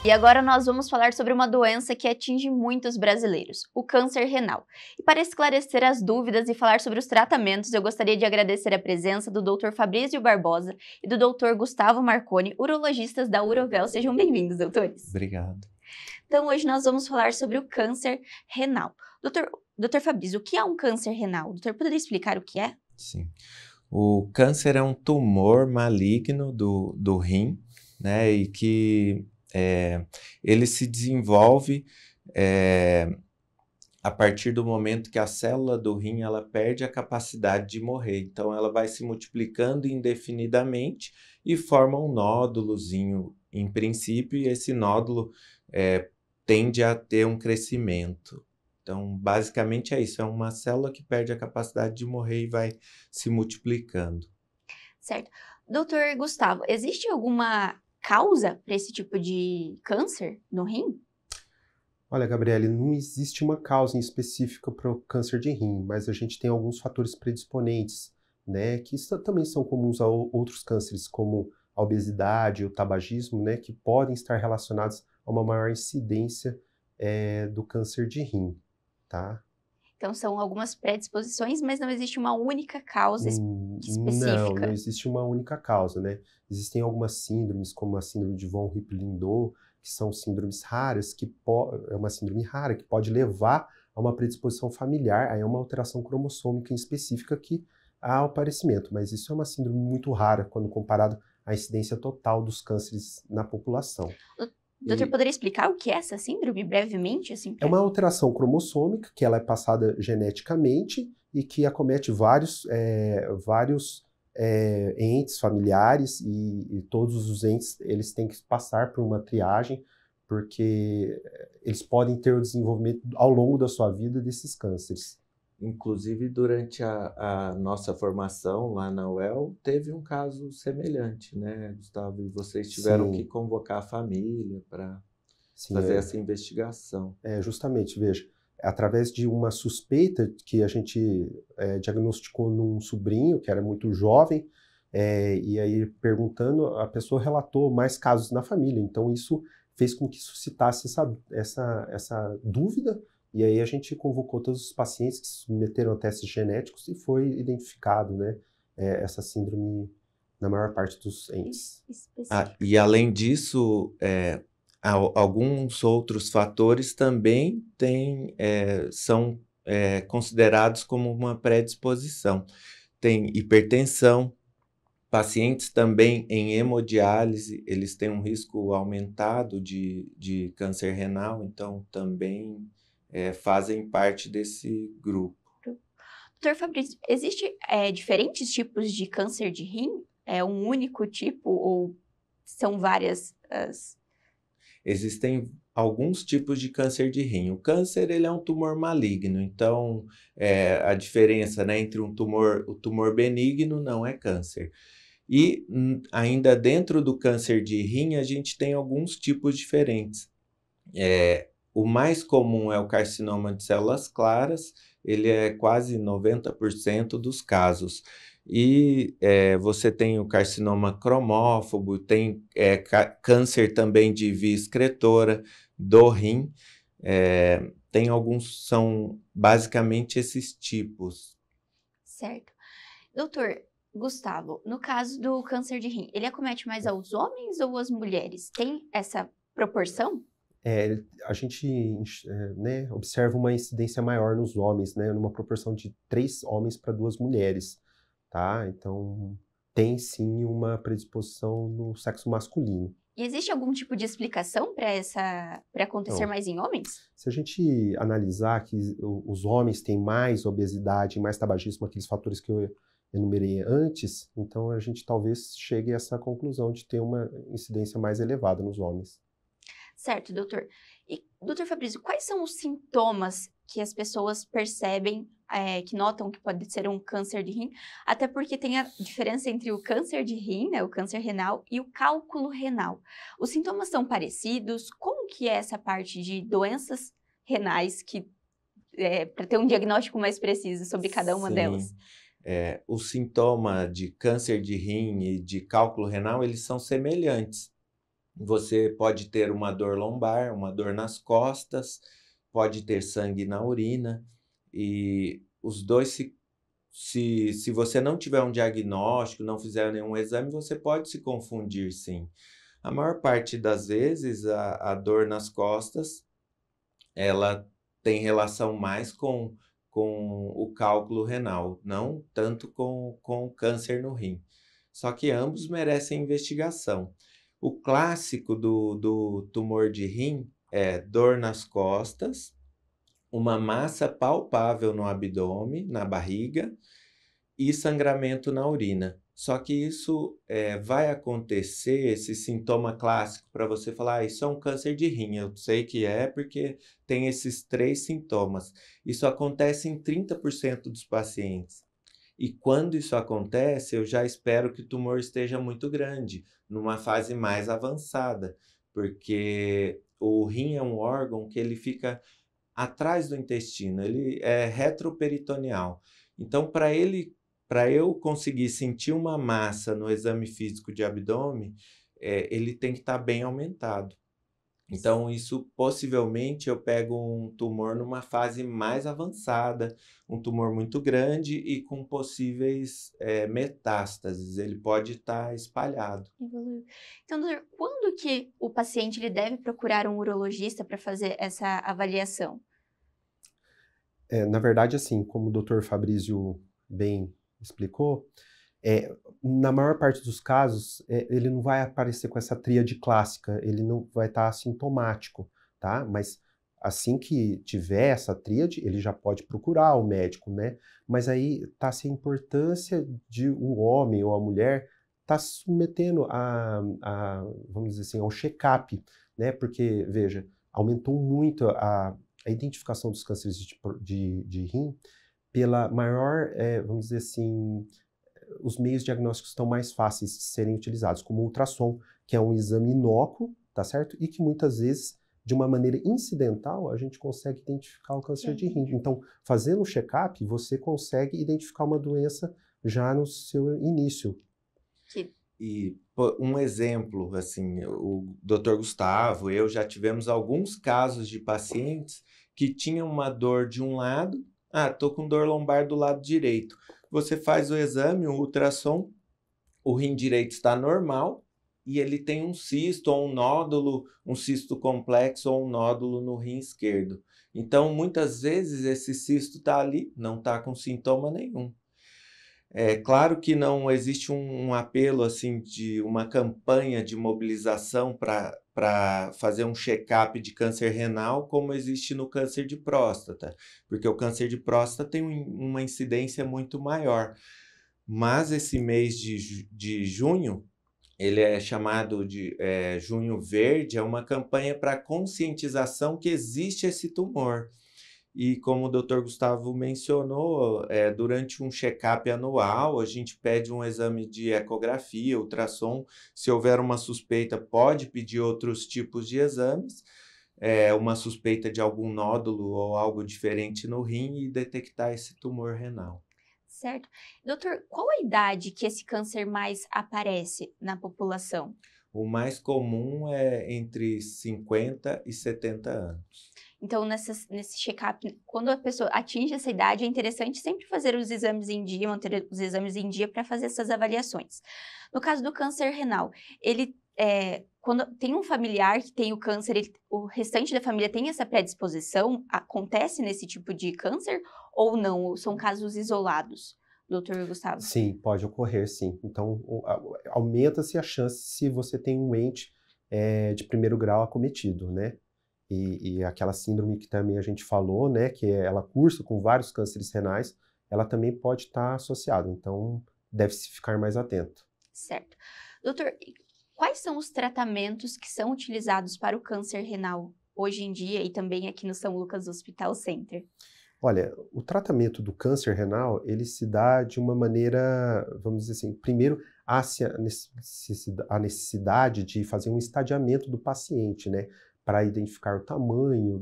E agora nós vamos falar sobre uma doença que atinge muitos brasileiros, o câncer renal. E para esclarecer as dúvidas e falar sobre os tratamentos, eu gostaria de agradecer a presença do Dr. Fabrício Barbosa e do Dr. Gustavo Marconi, urologistas da Urovel. Sejam bem-vindos, doutores. Obrigado. Então hoje nós vamos falar sobre o câncer renal. Dr. Fabrício, o que é um câncer renal? O doutor poderia explicar o que é? Sim. O câncer é um tumor maligno do rim, né, e que ele se desenvolve a partir do momento que a célula do rim ela perde a capacidade de morrer. Então, ela vai se multiplicando indefinidamente e forma um nódulozinho, em princípio, e esse nódulo tende a ter um crescimento. Então, basicamente é isso, é uma célula que perde a capacidade de morrer e vai se multiplicando. Certo. Doutor Gustavo, existe alguma causa para esse tipo de câncer no rim? Olha, Gabriele, não existe uma causa em específica para o câncer de rim, mas a gente tem alguns fatores predisponentes, né, que também são comuns a outros cânceres, como a obesidade, o tabagismo, né, que podem estar relacionados a uma maior incidência do câncer de rim, tá? Então são algumas predisposições, mas não existe uma única causa específica. Não existe uma única causa, né? Existem algumas síndromes, como a síndrome de von Hippel-Lindau, que são síndromes raras, é uma síndrome rara que pode levar a uma predisposição familiar, aí é uma alteração cromossômica específica que há o aparecimento, mas isso é uma síndrome muito rara quando comparado à incidência total dos cânceres na população. Doutor, poderia explicar o que é essa síndrome brevemente? Assim, É uma alteração cromossômica que ela é passada geneticamente e que acomete vários entes familiares e todos os entes eles têm que passar por uma triagem porque eles podem ter o desenvolvimento ao longo da sua vida desses cânceres. Inclusive, durante a nossa formação lá na UEL, teve um caso semelhante, né, Gustavo? E vocês tiveram que convocar a família para fazer essa investigação. Justamente, veja, através de uma suspeita que a gente diagnosticou num sobrinho, que era muito jovem, e aí perguntando, a pessoa relatou mais casos na família. Então, isso fez com que suscitasse essa dúvida. E aí a gente convocou todos os pacientes que se submeteram a testes genéticos e foi identificado, né, essa síndrome na maior parte dos entes. E além disso, alguns outros fatores também são considerados como uma predisposição. Tem hipertensão, pacientes também em hemodiálise, eles têm um risco aumentado de câncer renal, então também fazem parte desse grupo. Doutor Fabrício, existem diferentes tipos de câncer de rim? É um único tipo ou são várias? Existem alguns tipos de câncer de rim. O câncer ele é um tumor maligno, então a diferença, né, entre o tumor benigno não é câncer. E ainda dentro do câncer de rim a gente tem alguns tipos diferentes. O mais comum é o carcinoma de células claras, ele é quase 90% dos casos. E você tem o carcinoma cromófobo, tem câncer também de via excretora do rim. Tem alguns, são basicamente esses tipos. Certo. Doutor Gustavo, no caso do câncer de rim, ele acomete mais aos homens ou às mulheres? Tem essa proporção? A gente né, observa uma incidência maior nos homens, né, numa proporção de 3 homens para 2 mulheres, tá? Então, tem sim uma predisposição no sexo masculino. E existe algum tipo de explicação para acontecer mais em homens? Se a gente analisar que os homens têm mais obesidade, mais tabagismo, aqueles fatores que eu enumerei antes, então a gente talvez chegue a essa conclusão de ter uma incidência mais elevada nos homens. Certo, doutor. E, doutor Fabrício, quais são os sintomas que as pessoas percebem, que notam que pode ser um câncer de rim? Até porque tem a diferença entre o câncer de rim, né, o câncer renal, e o cálculo renal. Os sintomas são parecidos? Como que é essa parte de doenças renais para ter um diagnóstico mais preciso sobre cada uma delas? O sintoma de câncer de rim e de cálculo renal, eles são semelhantes. Você pode ter uma dor lombar, uma dor nas costas, pode ter sangue na urina, e os dois se você não tiver um diagnóstico, não fizer nenhum exame, você pode se confundir, sim. A maior parte das vezes, a dor nas costas, ela tem relação mais com o cálculo renal, não tanto com o câncer no rim. Só que ambos merecem investigação. O clássico do tumor de rim é dor nas costas, uma massa palpável no abdômen, na barriga, e sangramento na urina. Só que isso vai acontecer, esse sintoma clássico, para você falar, isso é um câncer de rim. Eu sei que é porque tem esses 3 sintomas. Isso acontece em 30% dos pacientes. E quando isso acontece, eu já espero que o tumor esteja muito grande, numa fase mais avançada, porque o rim é um órgão que ele fica atrás do intestino, ele é retroperitoneal. Então, para eu conseguir sentir uma massa no exame físico de abdômen, ele tem que estar bem aumentado. Então, isso possivelmente eu pego um tumor numa fase mais avançada, um tumor muito grande e com possíveis metástases. Ele pode estar espalhado. Evoluiu. Então, doutor, quando que o paciente ele deve procurar um urologista para fazer essa avaliação? Na verdade, assim, como o Dr. Fabrício bem explicou, na maior parte dos casos, ele não vai aparecer com essa tríade clássica, ele não vai estar assintomático, tá? Mas assim que tiver essa tríade, ele já pode procurar o médico, né? Mas aí está-se a importância de o homem ou a mulher estar se submetendo vamos dizer assim, ao check-up, né? Porque, veja, aumentou muito a identificação dos cânceres de rim pela maior, vamos dizer assim, os meios diagnósticos estão mais fáceis de serem utilizados, como o ultrassom, que é um exame inócuo, tá certo? E que muitas vezes, de uma maneira incidental, a gente consegue identificar o câncer de rim. Então, fazendo o check-up, você consegue identificar uma doença já no seu início. E um exemplo, assim, o Dr. Gustavo, eu já tivemos alguns casos de pacientes que tinham uma dor de um lado, tô com dor lombar do lado direito. Você faz o exame, o ultrassom, o rim direito está normal e ele tem um cisto ou um nódulo, um cisto complexo ou um nódulo no rim esquerdo. Então, muitas vezes esse cisto está ali, não está com sintoma nenhum. É claro que não existe um apelo assim de uma campanha de mobilização para fazer um check-up de câncer renal como existe no câncer de próstata, porque o câncer de próstata tem uma incidência muito maior. Mas esse mês de junho, ele é chamado de Junho Verde, é uma campanha para conscientização que existe esse tumor. E como o Dr. Gustavo mencionou, durante um check-up anual, a gente pede um exame de ecografia, ultrassom. Se houver uma suspeita, pode pedir outros tipos de exames, uma suspeita de algum nódulo ou algo diferente no rim e detectar esse tumor renal. Certo. Doutor, qual a idade que esse câncer mais aparece na população? O mais comum é entre 50 e 70 anos. Então, nesse check-up, quando a pessoa atinge essa idade, é interessante sempre fazer os exames em dia, manter os exames em dia para fazer essas avaliações. No caso do câncer renal, quando tem um familiar que tem o câncer, o restante da família tem essa predisposição? Acontece nesse tipo de câncer ou não? Ou são casos isolados, doutor Gustavo? Sim, pode ocorrer, sim. Então, aumenta-se a chance se você tem um ente de primeiro grau acometido, né? E aquela síndrome que também a gente falou, né, que ela cursa com vários cânceres renais, ela também pode estar associada. Então, deve-se ficar mais atento. Certo. Doutor, quais são os tratamentos que são utilizados para o câncer renal hoje em dia e também aqui no São Lucas Hospital Center? Olha, o tratamento do câncer renal, ele se dá de uma maneira, vamos dizer assim, primeiro há-se a necessidade de fazer um estadiamento do paciente, né, para identificar o tamanho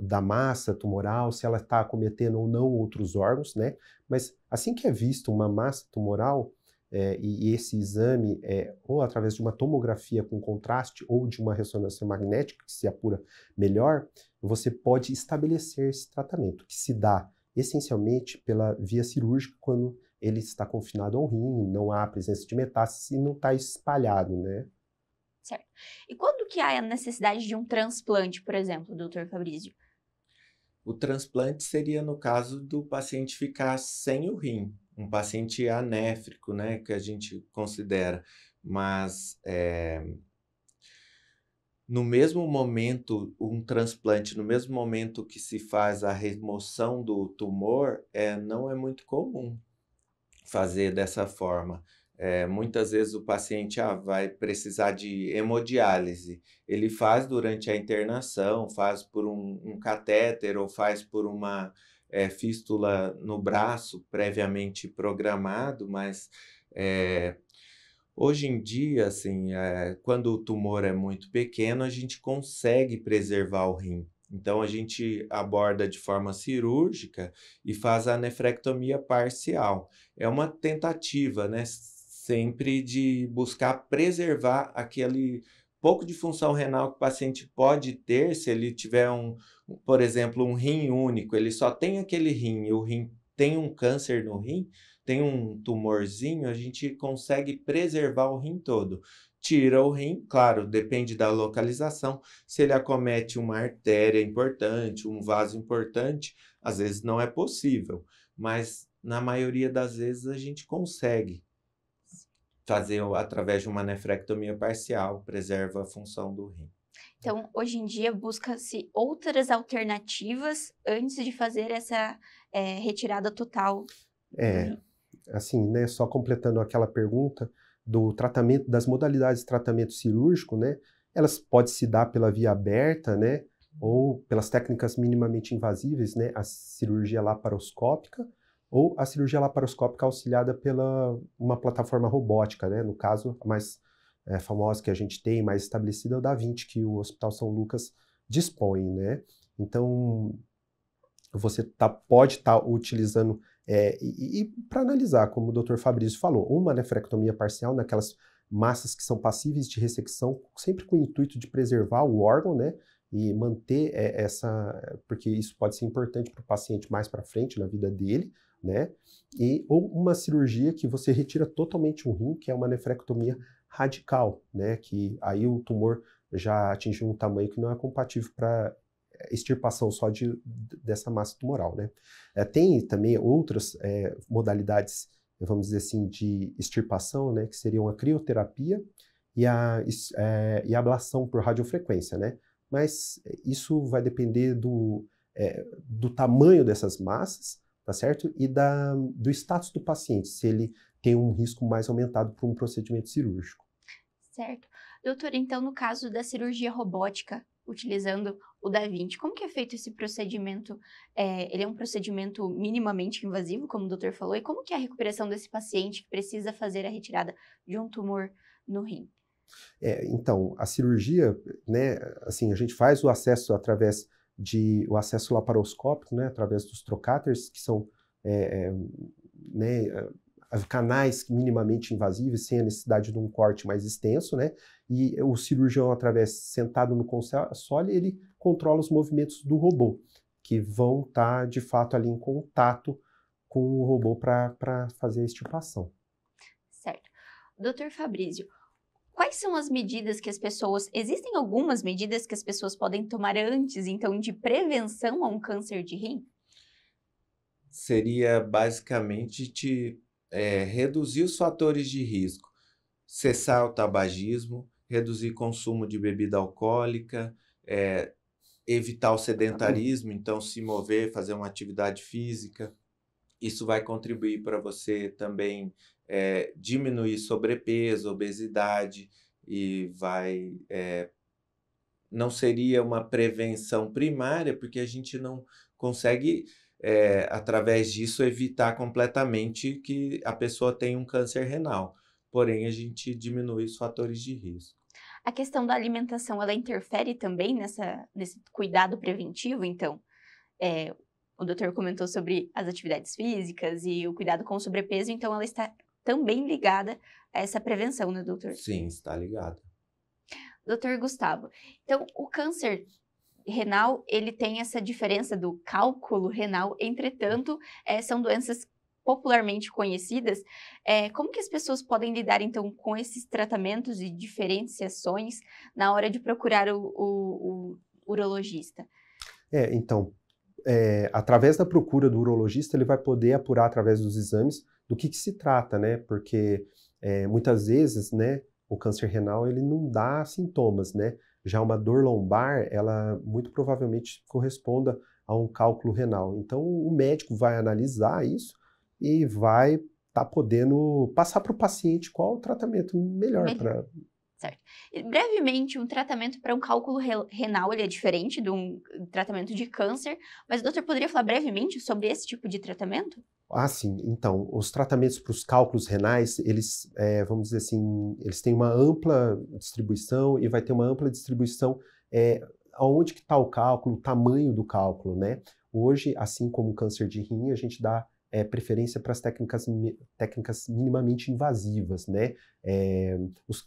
da massa tumoral, se ela está acometendo ou não outros órgãos, né, mas assim que é visto uma massa tumoral, e esse exame ou através de uma tomografia com contraste ou de uma ressonância magnética, que se apura melhor, você pode estabelecer esse tratamento, que se dá essencialmente pela via cirúrgica quando ele está confinado ao rim, não há presença de metástase e não está espalhado, né? Certo. E quando que há a necessidade de um transplante, por exemplo, doutor Fabrício? O transplante seria no caso do paciente ficar sem o rim, um paciente anéfrico, né, que a gente considera, mas no mesmo momento, um transplante, no mesmo momento que se faz a remoção do tumor, não é muito comum fazer dessa forma. Muitas vezes o paciente vai precisar de hemodiálise. Ele faz durante a internação, faz por um catéter ou faz por uma fístula no braço previamente programado, mas hoje em dia, assim, quando o tumor é muito pequeno, a gente consegue preservar o rim. Então, a gente aborda de forma cirúrgica e faz a nefrectomia parcial. É uma tentativa, né, sempre de buscar preservar aquele pouco de função renal que o paciente pode ter se ele tiver, por exemplo, um rim único, ele só tem aquele rim e o rim tem um câncer no rim, tem um tumorzinho, a gente consegue preservar o rim todo. Tira o rim, claro, depende da localização. Se ele acomete uma artéria importante, um vaso importante, às vezes não é possível, mas na maioria das vezes a gente consegue fazer através de uma nefrectomia parcial, preserva a função do rim. Então, hoje em dia, busca-se outras alternativas antes de fazer essa retirada total do rim. Assim, né, só completando aquela pergunta do tratamento, das modalidades de tratamento cirúrgico, né, elas podem se dar pela via aberta, né, ou pelas técnicas minimamente invasíveis, né, a cirurgia laparoscópica, ou a cirurgia laparoscópica auxiliada pela uma plataforma robótica, né, no caso, a mais famosa que a gente tem, mais estabelecida, é o Da Vinci, que o Hospital São Lucas dispõe, né. Então, você pode estar utilizando, e para analisar, como o Dr. Fabrício falou, uma nefrectomia parcial naquelas massas que são passíveis de ressecção, sempre com o intuito de preservar o órgão, né, e manter porque isso pode ser importante para o paciente mais para frente na vida dele, né, ou uma cirurgia que você retira totalmente um rim, que é uma nefrectomia radical, né, que aí o tumor já atingiu um tamanho que não é compatível para extirpação só dessa massa tumoral, né? Tem também outras modalidades, vamos dizer assim, de extirpação, né, que seriam a crioterapia e a ablação por radiofrequência, né? Mas isso vai depender do tamanho dessas massas, tá certo? E do status do paciente, se ele tem um risco mais aumentado para um procedimento cirúrgico. Certo. Doutor, então, no caso da cirurgia robótica, utilizando o Da Vinci, como que é feito esse procedimento? Ele é um procedimento minimamente invasivo, como o doutor falou, e como que é a recuperação desse paciente que precisa fazer a retirada de um tumor no rim? Então, a cirurgia, né, assim, a gente faz o acesso através o acesso laparoscópico, né, através dos trocáteres, que são né, canais minimamente invasivos, sem a necessidade de um corte mais extenso, né? E o cirurgião, sentado no console, ele controla os movimentos do robô, que vão estar, de fato, ali em contato com o robô para fazer a extirpação. Certo. Doutor Fabrício, quais são as medidas que existem algumas medidas que as pessoas podem tomar antes, então, de prevenção a um câncer de rim? Seria basicamente reduzir os fatores de risco, cessar o tabagismo, reduzir consumo de bebida alcoólica, evitar o sedentarismo, então se mover, fazer uma atividade física. Isso vai contribuir para você também diminuir sobrepeso, obesidade e não seria uma prevenção primária, porque a gente não consegue através disso, evitar completamente que a pessoa tenha um câncer renal. Porém, a gente diminui os fatores de risco. A questão da alimentação, ela interfere também nesse cuidado preventivo, então? O doutor comentou sobre as atividades físicas e o cuidado com o sobrepeso, então ela está também ligada a essa prevenção, né, doutor? Sim, está ligado. Doutor Gustavo, então o câncer renal, ele tem essa diferença do cálculo renal, entretanto, são doenças popularmente conhecidas. Como que as pessoas podem lidar, então, com esses tratamentos e diferenciações na hora de procurar o urologista? Então, através da procura do urologista, ele vai poder apurar através dos exames do que se trata, né? Porque muitas vezes, né, o câncer renal ele não dá sintomas, né? Já uma dor lombar, ela muito provavelmente corresponda a um cálculo renal. Então, o médico vai analisar isso e vai estar podendo passar para o paciente qual o tratamento melhor para... Certo. E, brevemente, um tratamento para um cálculo renal, ele é diferente de um tratamento de câncer, mas o doutor poderia falar brevemente sobre esse tipo de tratamento? Ah, sim. Então, os tratamentos para os cálculos renais, eles, vamos dizer assim, eles têm uma ampla distribuição e vai ter uma ampla distribuição aonde que está o cálculo, o tamanho do cálculo, né? Hoje, assim como o câncer de rim, a gente dá preferência para as técnicas minimamente invasivas, né?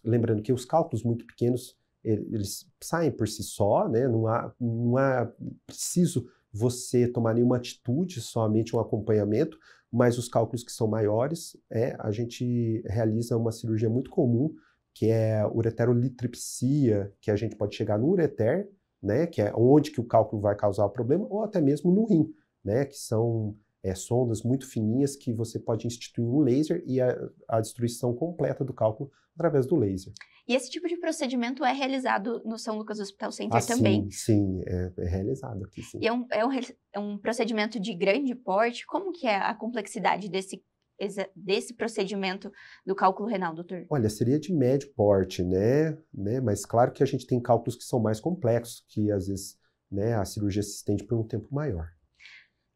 Lembrando que os cálculos muito pequenos, eles saem por si só, né? Não há preciso você tomar nenhuma atitude, somente um acompanhamento, mas os cálculos que são maiores, a gente realiza uma cirurgia muito comum, que é a ureterolitripsia, que a gente pode chegar no ureter, né? Que é onde que o cálculo vai causar o problema, ou até mesmo no rim, né? Que são sondas muito fininhas que você pode instituir um laser e a destruição completa do cálculo através do laser. E esse tipo de procedimento é realizado no São Lucas Hospital Center também? Sim, é realizado aqui, sim. E é um procedimento de grande porte? Como que é a complexidade desse procedimento do cálculo renal, doutor? Olha, seria de médio porte, né? Mas claro que a gente tem cálculos que são mais complexos, que às vezes, né, a cirurgia se estende por um tempo maior.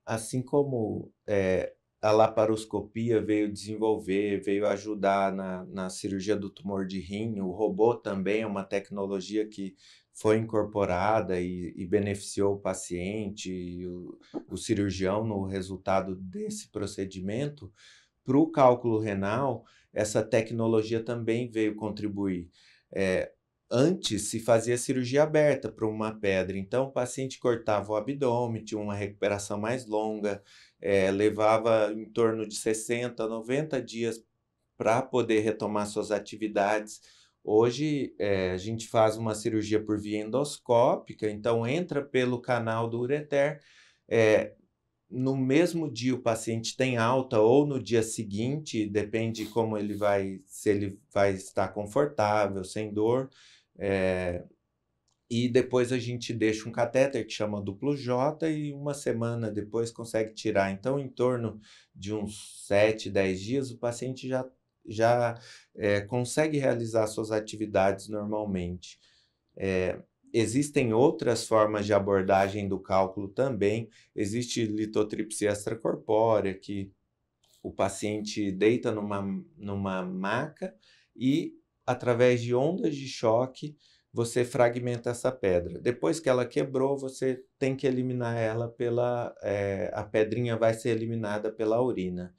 Assim como a laparoscopia veio ajudar na cirurgia do tumor de rim, o robô também é uma tecnologia que foi incorporada e beneficiou o paciente e o cirurgião no resultado desse procedimento. Para o cálculo renal, essa tecnologia também veio contribuir. Antes se fazia cirurgia aberta para uma pedra, então o paciente cortava o abdômen, tinha uma recuperação mais longa, levava em torno de 60, 90 dias para poder retomar suas atividades. Hoje a gente faz uma cirurgia por via endoscópica, então entra pelo canal do ureter, no mesmo dia o paciente tem alta ou no dia seguinte, depende como se ele vai estar confortável, sem dor. E depois a gente deixa um catéter que chama duplo J e uma semana depois consegue tirar. Então, em torno de uns 7, 10 dias, o paciente já consegue realizar suas atividades normalmente. Existem outras formas de abordagem do cálculo também. Existe litotripsia extracorpórea, que o paciente deita numa maca e, através de ondas de choque, você fragmenta essa pedra. Depois que ela quebrou, você tem que eliminar ela a pedrinha vai ser eliminada pela urina.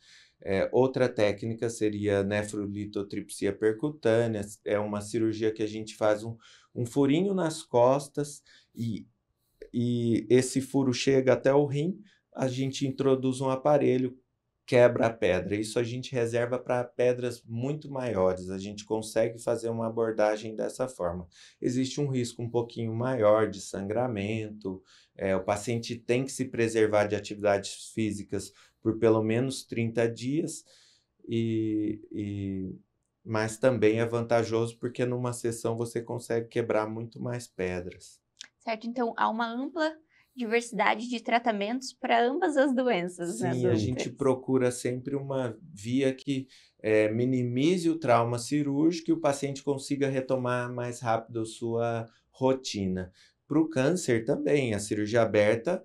Outra técnica seria nefrolitotripsia percutânea, é uma cirurgia que a gente faz um furinho nas costas e esse furo chega até o rim, a gente introduz um aparelho, quebra a pedra. Isso a gente reserva para pedras muito maiores, a gente consegue fazer uma abordagem dessa forma. Existe um risco um pouquinho maior de sangramento, o paciente tem que se preservar de atividades físicas por pelo menos 30 dias, mas também é vantajoso porque numa sessão você consegue quebrar muito mais pedras. Certo, então há uma ampla diversidade de tratamentos para ambas as doenças, né, Sim, doutor? a gente procura sempre uma via que minimize o trauma cirúrgico e o paciente consiga retomar mais rápido sua rotina. Para o câncer também, a cirurgia aberta,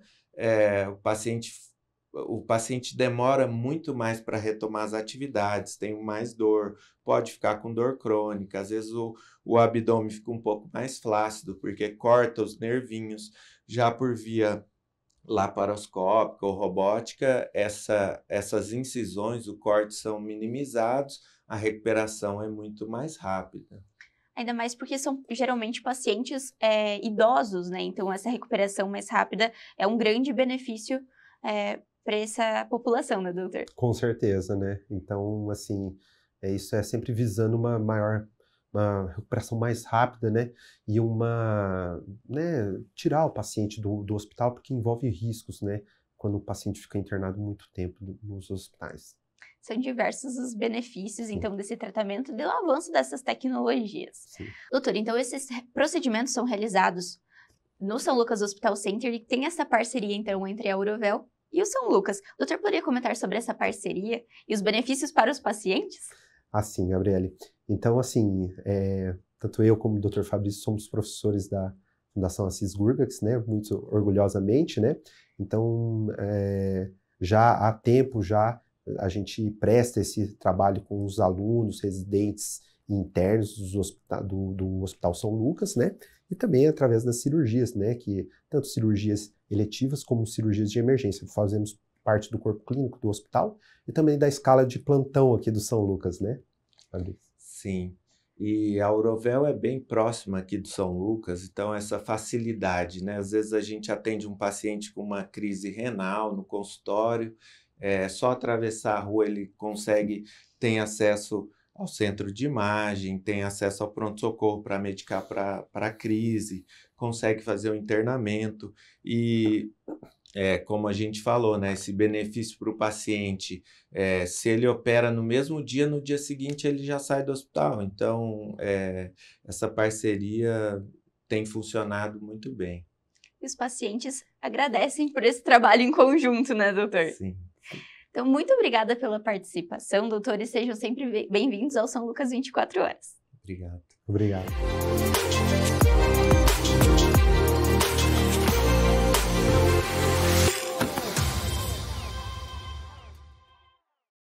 o paciente demora muito mais para retomar as atividades, tem mais dor, pode ficar com dor crônica, às vezes o abdômen fica um pouco mais flácido, porque corta os nervinhos. Já por via laparoscópica ou robótica, essas incisões, o corte são minimizados, a recuperação é muito mais rápida. Ainda mais porque são geralmente pacientes idosos, né? Então, essa recuperação mais rápida é um grande benefício para essa população, né, doutor? Com certeza, né? Então, assim, isso é sempre visando uma recuperação mais rápida, né? E tirar o paciente do hospital, porque envolve riscos, né? Quando o paciente fica internado muito tempo nos hospitais. São diversos os benefícios, então, desse tratamento, do avanço dessas tecnologias. Sim. Doutor, então esses procedimentos são realizados no São Lucas Hospital Center e tem essa parceria, então, entre a Aurovel e o São Lucas. O doutor poderia comentar sobre essa parceria e os benefícios para os pacientes? Sim, Gabriele. Então, assim, tanto eu como o Dr. Fabrício somos professores da Fundação Assis Gurgax, né, muito orgulhosamente, né. Então, já há tempo a gente presta esse trabalho com os alunos, residentes e internos do Hospital São Lucas, né, e também através das cirurgias, né, que tanto cirurgias eletivas como cirurgias de emergência. Fazemos parte do corpo clínico do hospital e também da escala de plantão aqui do São Lucas, né? Sim, e a Aurovel é bem próxima aqui do São Lucas, então essa facilidade, né? Às vezes a gente atende um paciente com uma crise renal no consultório, só atravessar a rua ele tem acesso ao centro de imagem, tem acesso ao pronto-socorro para medicar para a crise, consegue fazer o internamento e, como a gente falou, né, esse benefício para o paciente, se ele opera no mesmo dia, no dia seguinte ele já sai do hospital. Então, essa parceria tem funcionado muito bem. E os pacientes agradecem por esse trabalho em conjunto, né, doutor? Sim. Então, muito obrigada pela participação, doutor, e sejam sempre bem-vindos ao São Lucas 24 Horas. Obrigado. Obrigado.